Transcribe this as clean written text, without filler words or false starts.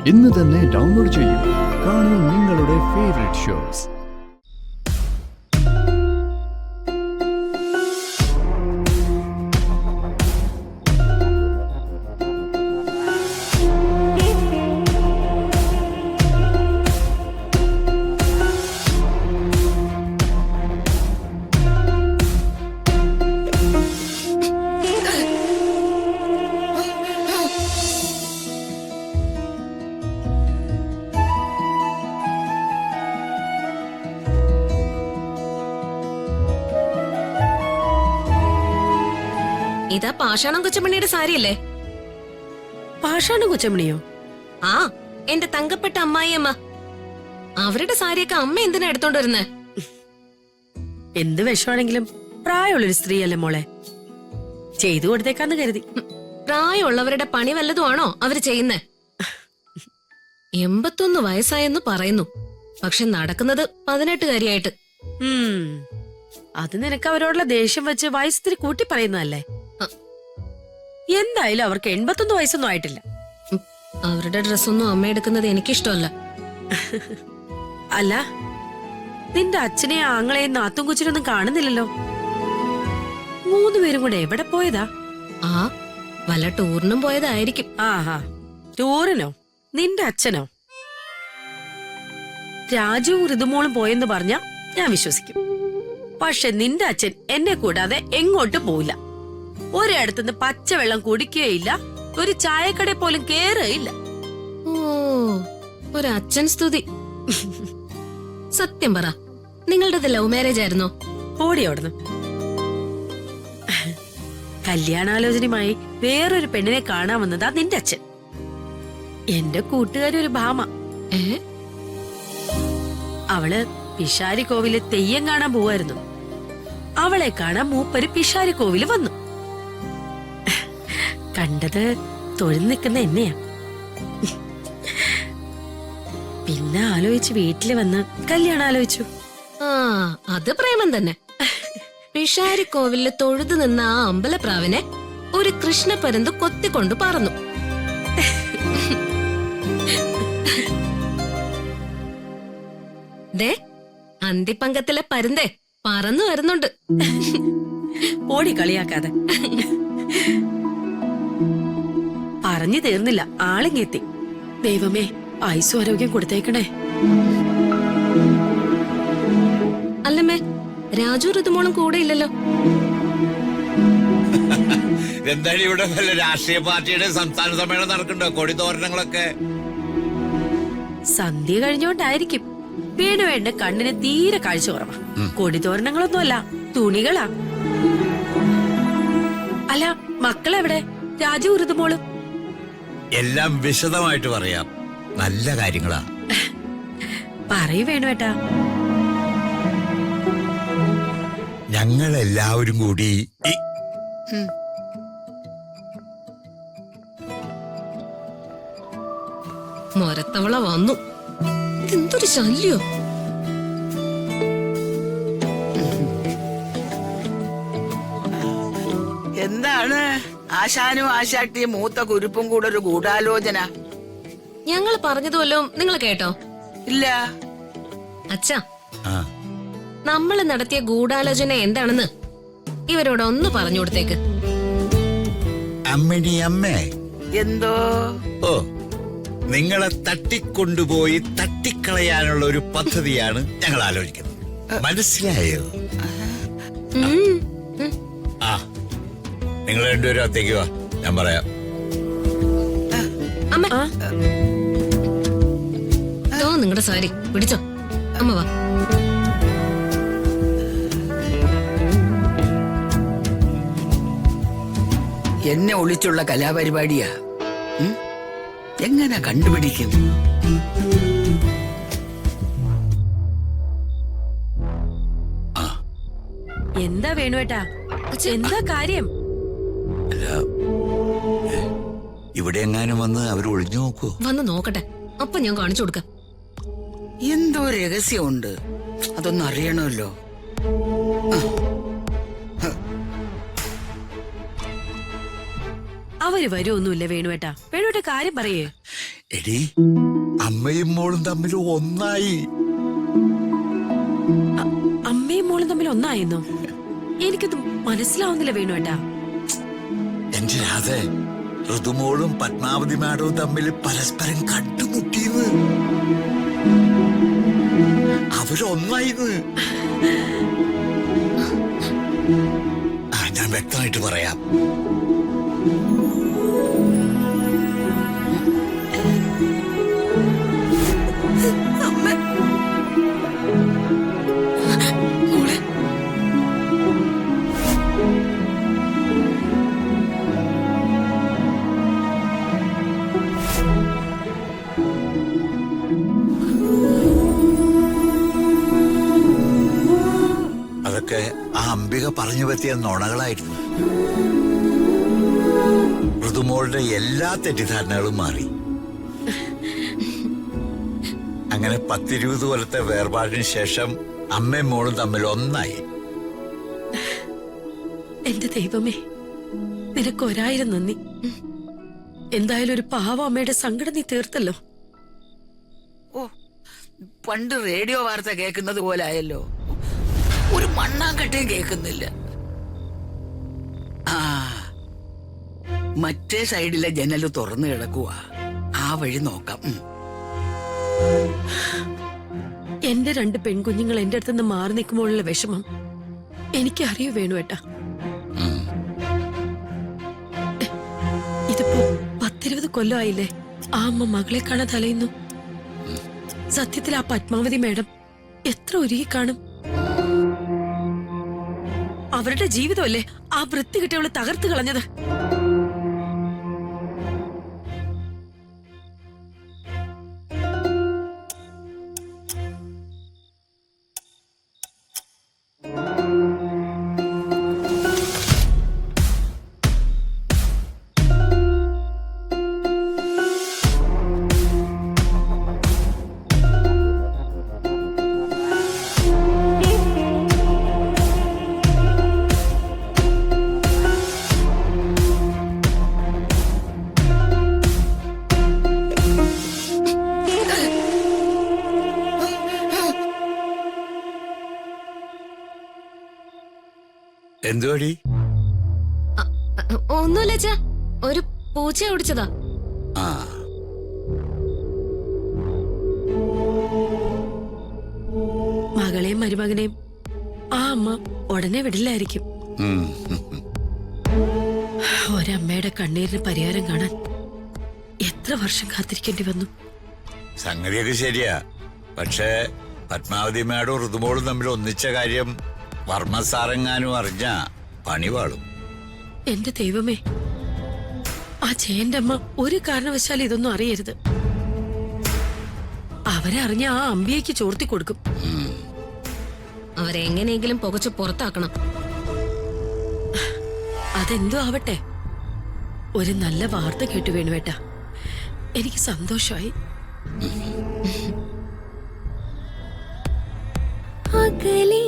ഇന്ന് തന്നെ ഡൗൺലോഡ് ചെയ്യൂ. കാണൂ നിങ്ങളുടെ ഫേവറേറ്റ് ഷോസ്. ഇതാ പാഷാണം കൊച്ചമണിയുടെ സാരിയല്ലേ? പാഷാണം കൊച്ചമണിയോ? ആ, എന്റെ തങ്കപ്പെട്ട അമ്മായിയമ്മ. അവരുടെ സാരിയൊക്കെ അമ്മ എന്തിനാ എടുത്തോണ്ട് വരുന്നേ? എന്ത് വിഷമാണെങ്കിലും പ്രായമുള്ളൊരു സ്ത്രീയല്ലേ മോളെ, ചെയ്തു കൊടുത്തേക്കാന്ന് കരുതി. പ്രായമുള്ളവരുടെ പണി വല്ലതുമാണോ അവര് ചെയ്യുന്നേ? 81 വയസ്സായെന്ന് പറയുന്നു. പക്ഷെ നടക്കുന്നത് 18-കാരിയായിട്ട്. അത് നിനക്ക് അവരോടുള്ള ദേഷ്യം വെച്ച് വയസ്സിരി കൂട്ടി പറയുന്നതല്ലേ? എന്തായാലും അവർക്ക് 81 വയസ്സൊന്നും ആയിട്ടില്ല. അവരുടെ ഡ്രസ്സൊന്നും അമ്മ എടുക്കുന്നത് എനിക്കിഷ്ടമല്ല. അല്ല, നിന്റെ അച്ഛനെ ആങ്ങളെയും നാത്തും കൊച്ചിനൊന്നും കാണുന്നില്ലല്ലോ. 3 പേരും കൂടെ എവിടെ പോയതാ? ആ, വല്ല ടൂറിനും പോയതായിരിക്കും. ആഹാ, ടൂറിനോ? നിന്റെ അച്ഛനോ? രാജുവും ഋതുമോളും പോയെന്ന് പറഞ്ഞ ഞാൻ വിശ്വസിക്കും. പക്ഷെ നിന്റെ അച്ഛൻ എന്നെ കൂടാതെ എങ്ങോട്ടും പോയില്ല. ഒരിടത്തുനിന്ന് പച്ചവെള്ളം കുടിക്കുകയില്ല, ഒരു ചായക്കടയിൽ പോലും കേറുകയില്ല. ഓ, ഒരച്ഛൻ സ്തുതി. സത്യം പറ, നിങ്ങളുടേത് ലവ് മാരേജ് ആയിരുന്നോ? ഓടിയോടുന്നു. കല്യാണാലോചനയുമായി വേറൊരു പെണ്ണിനെ കാണാൻ വന്നതാ നിന്റെ അച്ഛൻ. എന്റെ കൂട്ടുകാരി ഒരു ഭാമ. അവള് പിഷാരി കോവില് തെയ്യം കാണാൻ പോവായിരുന്നു. അവളെ കാണാൻ മൂപ്പര് പിഷാരി കോവില് വന്നു. കണ്ടത് തൊഴിൽ നിൽക്കുന്ന എന്നെയാ. പിന്നെ ആലോചിച്ച് വീട്ടില് വന്ന് കല്യാണം ആലോചിച്ചു. ആ, അത് പ്രേമം തന്നെ. പിഷാരിക്കോവിലില് തൊഴുതു നിന്ന ആ അമ്പലപ്രാവിനെ ഒരു കൃഷ്ണപരന്ത് കൊത്തിക്കൊണ്ട് പറന്നു. ദേ, അന്തിപ്പങ്കത്തിലെ പരുന്തേ പറന്നു വരുന്നുണ്ട്. ഓടി കളിയാക്കാതെ. പറഞ്ഞു തീർന്നില്ല, ആളിങ്ങെത്തി. ദൈവമേ, ആയുസ്സും ആരോഗ്യം കൊടുത്തേക്കണേ. അല്ലമ്മേ, രാജു ഋതുമോളും കൂടെ ഇല്ലല്ലോ. എന്താണ് ഇവിടെ വല്ല രാഷ്ട്രീയ പാർട്ടിയുടെ സംസ്ഥാന സമ്മേളനം നടക്കണ്ടോ? കൊടിതോരണങ്ങളൊക്കെ സന്ധ്യ കഴിഞ്ഞോണ്ടായിരിക്കും. വേണ്ട കണ്ണിന് തീരെ കാഴ്ച കുറവാ. കൊടിതോരണങ്ങളൊന്നുമല്ല, തുണികളാ. അല്ല, മക്കളെവിടെ? രാജു ഋതുമോളും? എല്ലാം വിശദമായിട്ട് പറയാം. നല്ല കാര്യങ്ങളാ. പറയൂ വേണുവേട്ടാ. ഞങ്ങളെല്ലാവരും കൂടി മൊരത്തവള വന്നു. എന്തൊരു ശല്യോ! എന്താണ് ആശാനും ആശാട്ടിയും മൂത്ത കുരുപ്പും കൂടെ ഒരു ഗൂഢാലോചന? ഞങ്ങൾ പറഞ്ഞതുമല്ലോ നിങ്ങൾ കേട്ടോ? ഇല്ല. അച്ഛാ, നമ്മൾ നടത്തിയ ഗൂഢാലോചന എന്താണെന്ന് ഇവരോട് ഒന്ന് പറഞ്ഞു കൊടുത്തേക്ക്. അമ്മണി അമ്മേ, എന്തോ? ഓ, നിങ്ങളെ തട്ടിക്കൊണ്ടുപോയി തട്ടിക്കളയാനുള്ള ഒരു പദ്ധതിയാണ് ഞങ്ങൾ ആലോചിക്കുന്നത്. മനസ്സിലായോ? ആ, നിങ്ങൾ രണ്ടുപേരും അകത്തേക്ക് വാ, ഞാൻ പറയാം. അമ്മ, നിങ്ങളുടെ സാരി പിടിച്ചോ. അമ്മ വാ. എന്നെ ഒളിച്ചുള്ള കലാപരിപാടിയാ. എങ്ങനെ കണ്ടുപിടിക്കും? എന്താ വേണുവേട്ടാ? എന്താ കാര്യം? ഇവിടെ എങ്ങാനും വന്ന് അവർ ഒളിഞ്ഞു നോക്കൂ. വന്ന് നോക്കട്ടെ, അപ്പൊ ഞാൻ കാണിച്ചു കൊടുക്കാം. എന്തോ രഹസ്യമുണ്ട്, അതൊന്നും അറിയണമല്ലോ. അവര് വരുമൊന്നുമില്ല വേണുവേട്ടാ. വേണുവേട്ട കാര്യം പറയേ. എടി അമ്മയും മോളും തമ്മിൽ ഒന്നായി. അമ്മയും മോളും തമ്മിൽ ഒന്നായിരുന്നോ? എനിക്കത് മനസ്സിലാവുന്നില്ല വേണുവേട്ടാ. എന്റെ രാധ, ഋതുമോളും പത്മാവതി മാഡവും തമ്മിൽ പരസ്പരം കണ്ടുമുട്ടിയെന്ന്. അവരൊന്നായിന്ന്. ഞാൻ വ്യക്തമായിട്ട് പറയാം. അതൊക്കെ ആ അംബിക പറഞ്ഞു പറ്റിയ നുണകളായിരുന്നു. ഋതുമോളുടെ എല്ലാ തെറ്റിദ്ധാരണകളും മാറി. അങ്ങനെ 10-20 കൊല്ലത്തെ വേർപാടിന് ശേഷം അമ്മയും മോളും തമ്മിൽ ഒന്നായി. എന്റെ ദൈവമേ, നിനക്ക് 1000 നന്ദി. എന്തായാലും ഒരു പാവ അമ്മയുടെ സങ്കടം നീ തീർത്തല്ലോ. ഓ, പണ്ട് റേഡിയോ വാർത്ത കേൾക്കുന്നത് പോലെ ആയല്ലോ. ഒരു മണ്ണാങ്കട്ടയും കേൾക്കുന്നില്ല. ആ, മറ്റേ സൈഡിലെ ജനല് തുറന്നു കിടക്കുക. ആ വഴി നോക്കാം. എന്റെ 2 പെൺകുഞ്ഞുങ്ങൾ എന്റെ അടുത്തുനിന്ന് മാറി നിൽക്കുമ്പോഴുള്ള വിഷമം എനിക്കറിയൂ വേണുവേട്ടാ. ഇതിപ്പോ 10-20 കൊല്ലമായില്ലേ ആ അമ്മ മകളെ കാണാൻ തലയുന്നു. സത്യത്തിൽ ആ പത്മാവതി മേഡം എത്ര ഒരുങ്ങി കാണും. അവരുടെ ജീവിതമല്ലേ ആ വൃത്തി കിട്ടിയവള് തകർത്ത് കളഞ്ഞത്. എന്തുവാടി? ഒന്നുമില്ല അച്ഛാ, ഒരു പൂച്ച ഓടിച്ചതാ. ആ, മകളെയും മരുമകനെയും ആ അമ്മ ഉടനെ വിടില്ലായിരിക്കും. ഒരമ്മയുടെ കണ്ണീരിന് പരിഹാരം കാണാൻ എത്ര വർഷം കാത്തിരിക്കേണ്ടി വന്നു. സംഗതിയൊക്കെ ശരിയാ. പക്ഷേ പത്മാവതി മാഡവും ഋതുമോളും തമ്മിൽ ഒന്നിച്ച കാര്യം വർമ്മ സാറെങ്ങാനും അറിഞ്ഞ പണി വാളും. എന്റെ ദൈവമേ, ആ ജയന്റെ അമ്മ ഒരു കാരണവശാലും ഇതൊന്നും അറിയരുത്. അവരറിഞ്ഞ ആ അമ്പിയേക്ക് ചോർത്തി കൊടുക്കും. അവരെങ്ങനെയെങ്കിലും പുകച്ച് പുറത്താക്കണം. അതെന്തോ ആവട്ടെ, ഒരു നല്ല വാർത്ത കേട്ടു വേണുവേട്ടാ. എനിക്ക് സന്തോഷമായി. അകലേ